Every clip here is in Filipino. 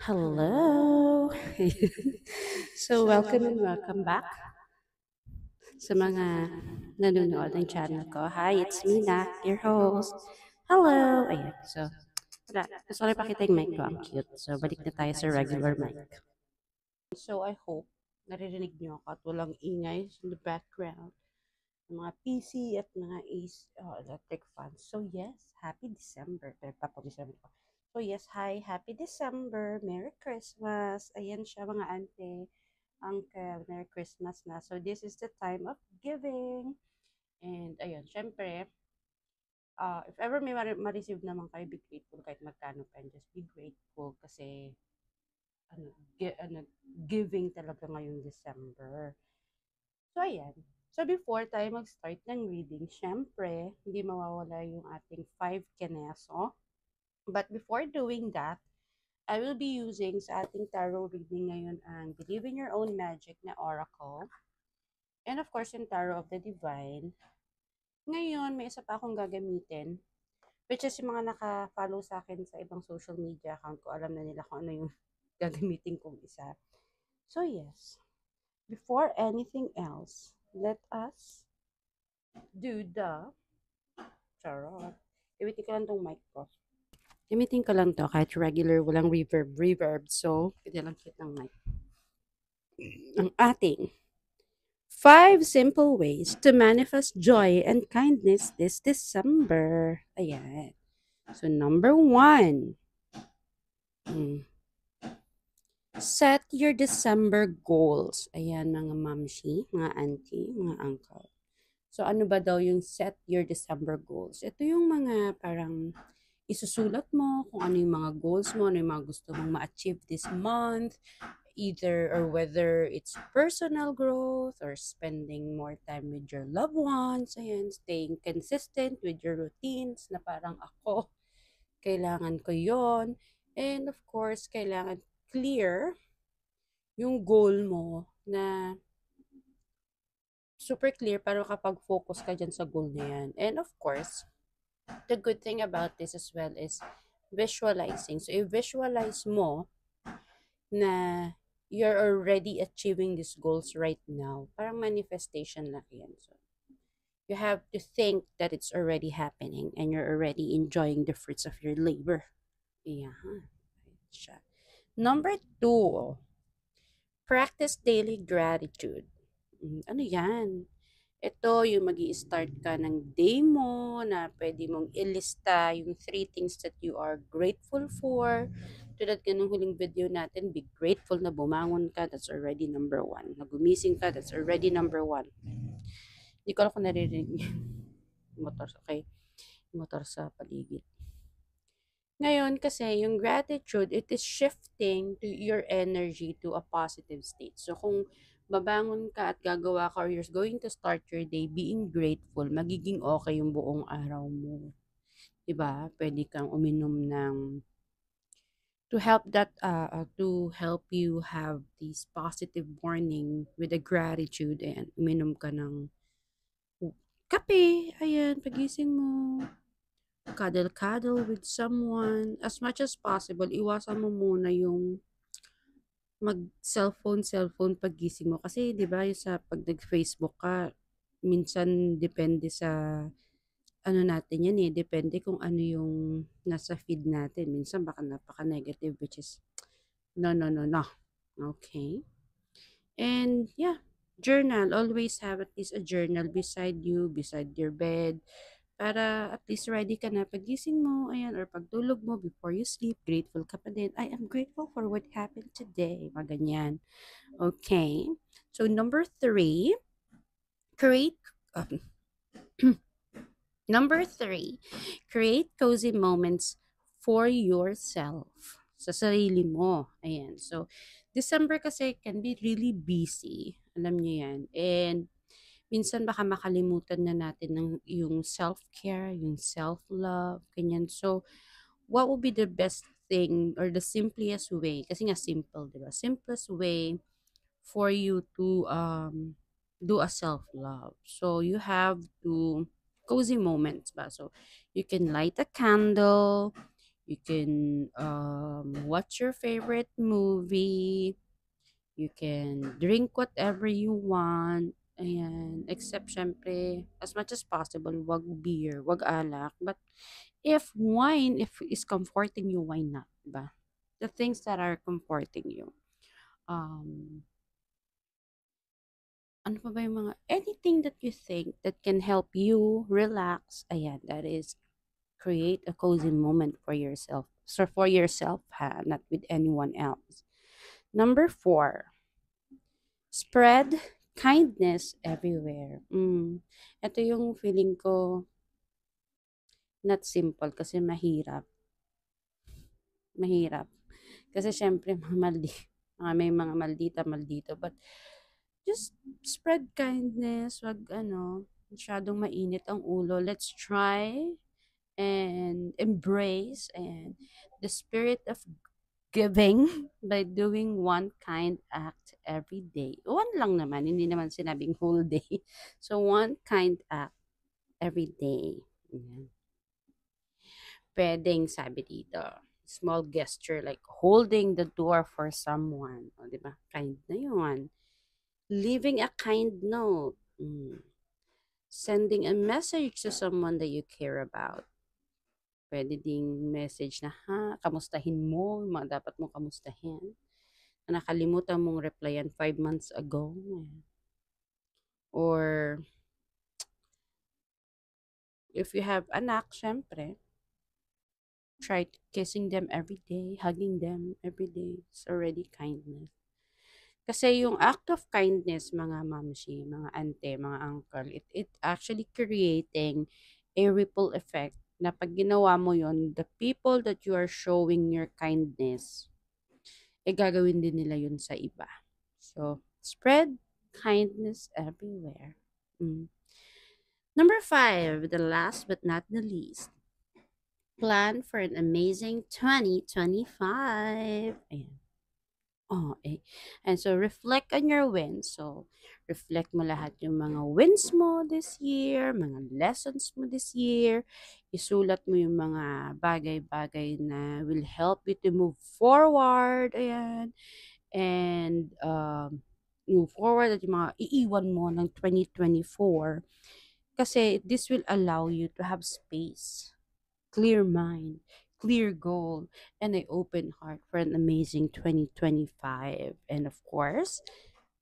Hello! So, welcome and welcome back sa mga nanonood ng channel ko. Hi, it's Mina, your host. Hello! Ayan, so, wala. Gusto ko na ipakita yung mic ko. Ang cute. So, balik na tayo sa regular mic. So, I hope naririnig niyo ako at walang ingay in the background ng mga PC at mga electric fans. So, yes, happy December. December ko. So, yes, hi, happy December. Merry Christmas. Ayan siya mga ante. Uncle, Merry Christmas na. So, this is the time of giving. And, ayun, syempre, if ever may ma-receive naman kayo, be grateful kahit magkano pa. And just be grateful kasi, ano, giving talaga ngayong December. So, ayan. So, before tayo mag-start ng reading, syempre, hindi mawawala yung ating 5 keneso. But before doing that, I will be using sa ating tarot reading ngayon ang Believe in Your Own Magic na Oracle. And of course, yung Tarot of the Divine. Ngayon, may isa pa akong gagamitin, which is yung mga naka-follow sa akin sa ibang social media account ko. Alam na nila kung ano yung gagamitin kong isa. So yes, before anything else, let us do the charot. Gamitin ko lang tong mic ko. Gamitin ko lang to kahit regular, walang reverb. So, pwede lang hit ng mic. Ang ating 5 simple ways to manifest joy and kindness this December. Ayan. So, number 1. Set your December goals. Ayan, mga mamshi, mga auntie, mga uncle. So, ano ba daw yung set your December goals? Ito yung mga parang isusulat mo kung ano yung mga goals mo, ano yung mga gusto mong ma-achieve this month, either or whether it's personal growth or spending more time with your loved ones, ayan, staying consistent with your routines na parang ako, kailangan ko yon. And of course, kailangan clear yung goal mo na super clear para makapag-focus ka dyan sa goal na yan. And of course, the good thing about this as well is visualizing. So, i-visualize mo na you're already achieving these goals right now. Parang manifestation lang yan. So, you have to think that it's already happening and you're already enjoying the fruits of your labor. Ayan. Siya. Number 2, practice daily gratitude. Ano yan? Ito yung mag start ka ng day mo na pwede mong ilista yung 3 things that you are grateful for. Tulad ka ng huling video natin, be grateful na bumangon ka, that's already number 1. Nagumising ka, that's already number 1. Hindi ko alam kung naririnig niyo. Motor, okay. Motor sa paligid. Ngayon kasi, yung gratitude, it is shifting to your energy to a positive state. So, kung babangon ka at gagawa ka or you're going to start your day being grateful, magiging okay yung buong araw mo. Diba? Pwede kang uminom ng to help you have this positive morning with a gratitude and uminom ka ng kape. Ayan, pagising mo cuddle-cuddle with someone. As much as possible, iwasan mo muna yung mag-cellphone pagising mo. Kasi, di ba, sa pag nag-Facebook ka, minsan depende sa ano natin yan eh. Depende kung ano yung nasa feed natin. Minsan baka napaka-negative, which is no, no, no, no. Okay? And yeah, journal. Always have at least a journal beside you, beside your bed, para at least ready ka na pagising mo, ayan, or pagtulog mo before you sleep, grateful ka pa din. I am grateful for what happened today. Mga ganyan. Okay. So, number 3, create, number 3, create cozy moments for yourself. Sa sarili mo. Ayan. So, December kasi can be really busy. Alam niyo yan. And, minsan baka makalimutan na natin ng yung self-care, yung self-love, ganyan. So, what would be the best thing or the simplest way? Kasi nga simple, di ba? Simplest way for you to do a self-love. So, you have to cozy moments ba? So, you can light a candle, You can watch your favorite movie. You can drink whatever you want. Ayan. Except, syempre, as much as possible, wag beer, wag alak. But if wine, if is comforting you, why not? Ba? The things that are comforting you. Um, ano pa ba yung mga, anything that you think that can help you relax. Ayan, that is create a cozy moment for yourself. So for yourself, ha, not with anyone else. Number 4, spread kindness everywhere. Ito yung feeling ko not simple kasi mahirap. Mahirap. Kasi syempre may mga maldita maldito, but just spread kindness, wag masyadong mainit ang ulo. Let's try and embrace and the spirit of giving by doing one kind act every day. One lang naman, hindi naman sinabing whole day. So, one kind act every day. Ayan. Pwedeng, sabi dito, small gesture like holding the door for someone. O, di ba? Kind na yun. Leaving a kind note. Sending a message to someone that you care about. Pwede ding message na, kamustahin mo, yung mga dapat mo kamustahin. Na nakalimutan mong replyan 5 months ago. Or, if you have anak, syempre, try kissing them every day, hugging them every day. It's already kindness. Kasi yung act of kindness, mga mamshi, mga ante, mga uncle, it actually creating a ripple effect na pag ginawa mo yon, the people that you are showing your kindness, gagawin din nila yun sa iba. So, spread kindness everywhere. Number 5, the last but not the least, plan for an amazing 2025. Ayan. Oh, eh. And so, reflect on your wins. So, reflect mo lahat yung mga wins mo this year, mga lessons mo this year. Isulat mo yung mga bagay-bagay na will help you to move forward. Ayan. And, move forward at yung mga iiwan mo ng 2024. Kasi this will allow you to have space, clear mind, clear goal, and an open heart for an amazing 2025. And of course,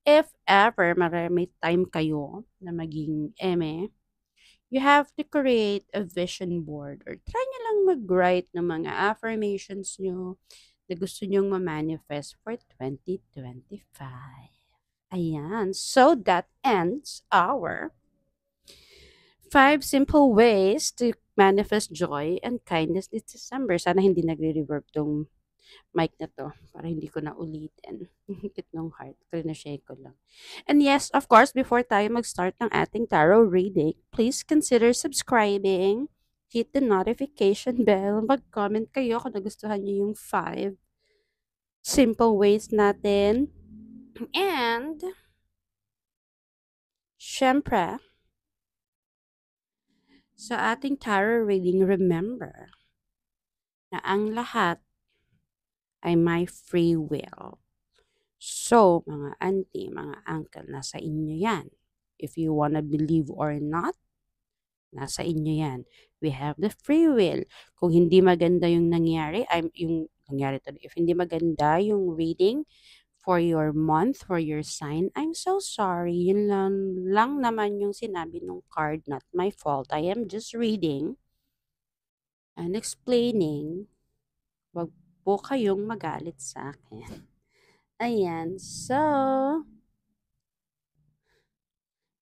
if ever marami time kayo na maging eme, you have to create a vision board or try nyo lang mag-write ng mga affirmations nyo na gusto nyong ma-manifest for 2025. Ayan. So that ends our 5 simple ways to manifest joy and kindness this December. Sana hindi nagre-reverb tong mic na to para hindi ko na ulitin. Higit ng heart. Shake ko lang. And yes, of course, before tayo mag-start ng ating tarot reading, please consider subscribing, hit the notification bell, mag-comment kayo kung nagustuhan niyo yung 5 simple ways natin. And, syempre, sa ating tarot reading, remember na ang lahat ay may free will. So, mga auntie, mga uncle, nasa inyo yan. If you wanna believe or not, nasa inyo yan. We have the free will. Kung hindi maganda yung nangyari, if hindi maganda yung reading for your month, for your sign, I'm so sorry. Yun lang naman yung sinabi ng card, not my fault. I am just reading and explaining. Wag po kayong magalit sa akin. Ayan. So,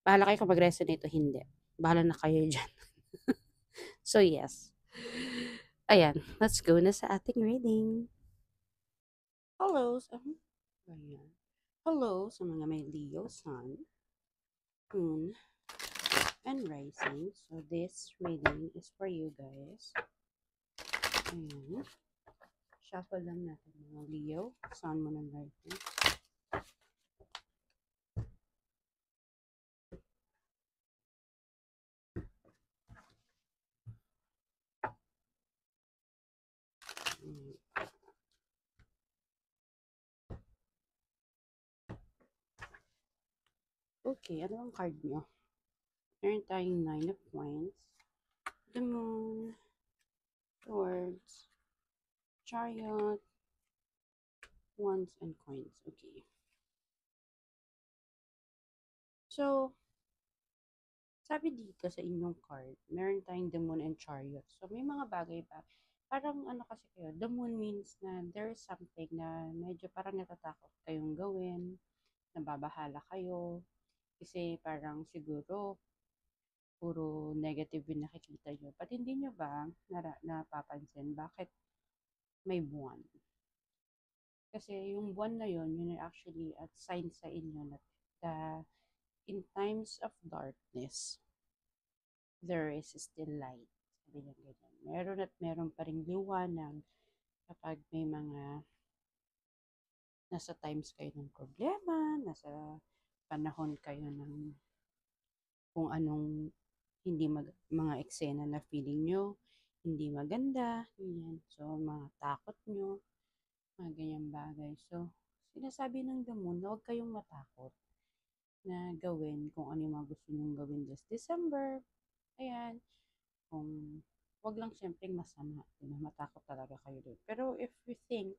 bahala kayo kung mag-resonate o hindi. Bahala na kayo dyan. So, yes. Ayan. Let's go na sa ating reading. Hello. Ayan. Hello sa mga may Leo, Sun, Moon, and Rising. So, this reading is for you guys. Ayan. Shuffle lang natin mga Leo, Sun, Moon, and Rising. Mm. Okay, ano ang card nyo? Meron tayong 9 of Wands, the Moon, Swords, Chariot, Wands, and Coins. Okay. So, sabi dito sa inyong card, meron tayong the Moon and Chariot. So, may mga bagay ba? Parang ano kasi kayo, the Moon means na there is something na medyo parang natatakot kayong gawin, nababahala kayo, kasi parang siguro puro negative yung nakikita nyo. But hindi nyo ba napapansin bakit may buwan? Kasi yung buwan na yun ay actually at sign sa inyo na in times of darkness, there is still light. Sabi niya ganyan. Meron at meron pa rin liwanag kapag may mga nasa times kayo ng problema, nasa panahon kayo ng kung anong mga eksena na feeling nyo, hindi maganda, ganyan. So, mga takot nyo, mga ganyang bagay. So, sinasabi ng the moon na huwag kayong matakot na gawin kung ano yung mga gusto nyong gawin this December. Ayan, kung wag lang siyempre masama, na matakot talaga kayo doon. Pero if you think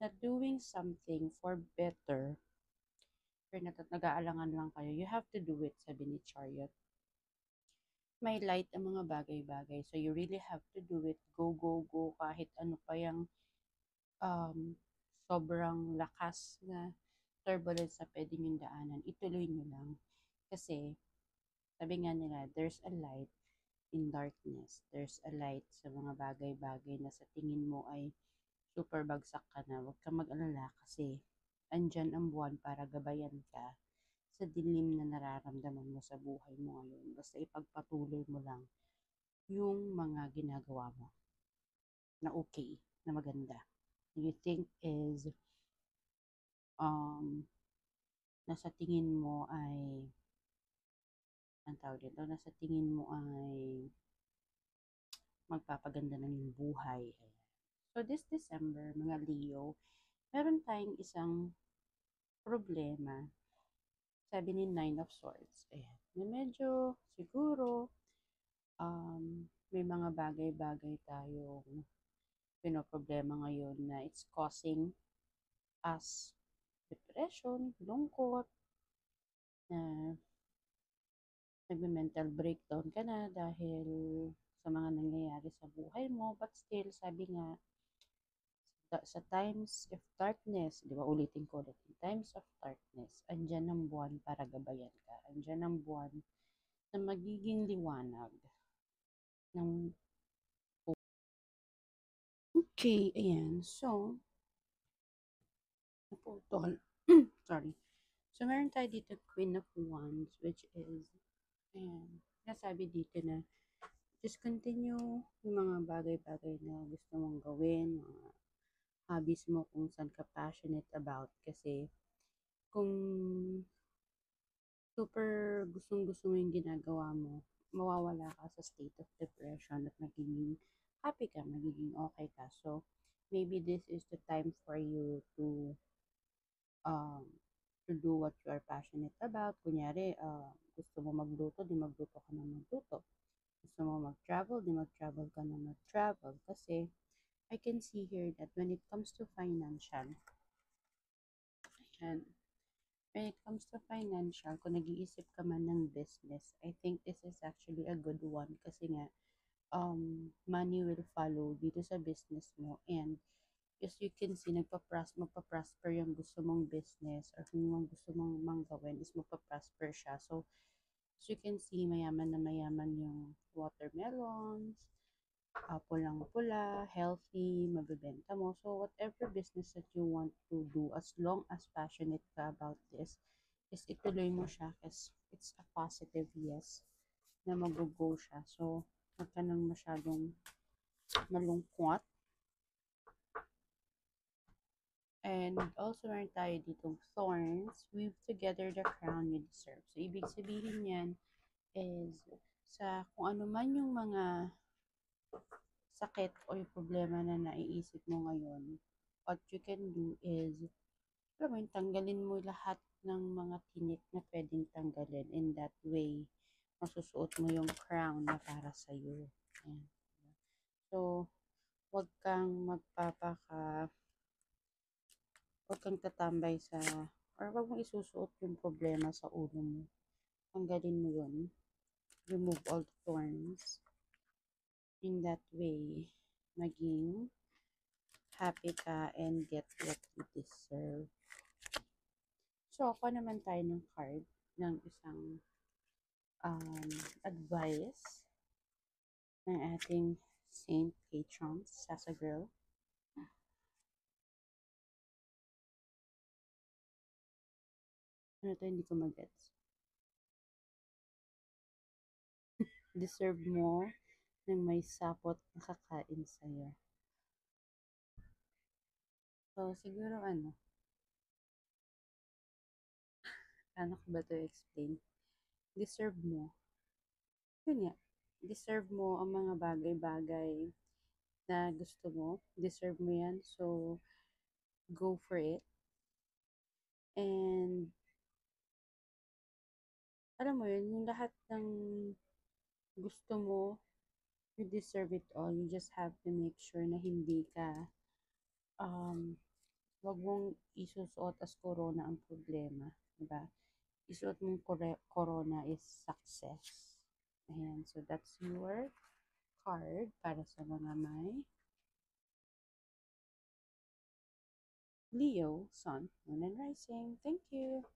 that doing something for better, pero nag-aalangan lang kayo, you have to do it, sabi ni Chariot. May light ang mga bagay-bagay. So, you really have to do it. Go, go, go. Kahit ano pa yung um, sobrang lakas na turbulence na pwede nyo daanan. Ituloy nyo lang. Kasi, sabi nga nila, there's a light in darkness. There's a light sa mga bagay-bagay na sa tingin mo ay super bagsak ka na. Huwag kang mag-alala kasi andyan ang buwan para gabayan ka sa dilim na nararamdaman mo sa buhay mo ngayon. Basta ipagpatuloy mo lang yung mga ginagawa mo na okay, na maganda. You think is um, nasa tingin mo ay ang tawag dito, nasa tingin mo ay magpapaganda ng iyong buhay. Ayan. So this December, mga Leo, meron tayong isang problema. Sabi ni Nine of Swords. Ayan. Na medyo siguro may mga bagay-bagay tayong pinoproblema ngayon na it's causing us depression, lungkot, na nagme-mental breakdown ka na dahil sa mga nangyayari sa buhay mo. But still, sabi nga, sa times of darkness, di ba ulitin ko ulit, in times of darkness, andyan ang buwan para gabayan ka. Andyan ang buwan na magiging liwanag ng okay, ayan. So, naputol. Sorry. So, meron tayo dito Queen of Wands, which is, ayan, nasabi dito na just continue yung mga bagay-bagay na gusto mong gawin, mga hobbies mo kung saan ka passionate about. Kasi, kung super gustong-gusto mo yung ginagawa mo, mawawala ka sa state of depression at magiging happy ka, magiging okay ka. So, maybe this is the time for you um, to do what you are passionate about. Kunyari, gusto mo magluto, di magluto ka na magluto. Gusto mo mag-travel, di mag-travel ka na mag-travel. Kasi, I can see here that when it comes to financial, and when it comes to financial, kung nag-iisip ka man ng business, I think this is actually a good one kasi nga, money will follow dito sa business mo and as you can see, magpa-prosper yung gusto mong business or yung gusto mong manggawin is magpa-prosper siya. So, as you can see, mayaman na mayaman yung watermelons, pulang-pula, healthy, mabibenta mo. So, whatever business that you want to do, as long as passionate ka about this, is ituloy mo siya kasi it's a positive yes na mag-go siya. So, huwag ka nang masyadong malungkot. And also, meron tayo ditong thorns. Weave together the crown you deserve. So, ibig sabihin yan is sa kung ano man yung mga sakit o yung problema na naiisip mo ngayon, what you can do is, alam mo yun, tanggalin mo lahat ng mga tinik na pwedeng tanggalin. In that way, masusuot mo yung crown na para sa'yo. Ayan. So, wag kang wag kang tatambay sa, or wag mong isusuot yung problema sa ulo mo. Tanggalin mo yun. Remove all the thorns. In that way, maging happy ka and get what you deserve. So, ako naman tayo ng card ng isang advice ng ating Saint Patron, Sasa Girl. Ano to, hindi ko mag-gets. Deserve mo ng may sapot na kakain sa'yo. So, siguro paano ko ba to explain? Deserve mo. Yun nga, deserve mo ang mga bagay-bagay na gusto mo. Deserve mo yan. So, go for it. And, alam mo yun, yung lahat ng gusto mo, you deserve it all. You just have to make sure na hindi ka, um, wag mong isusuot as corona ang problema. Diba? Isuot mong corona is success. Ayan. So, that's your card para sa mga may Leo, Sun, Moon, and Rising. Thank you.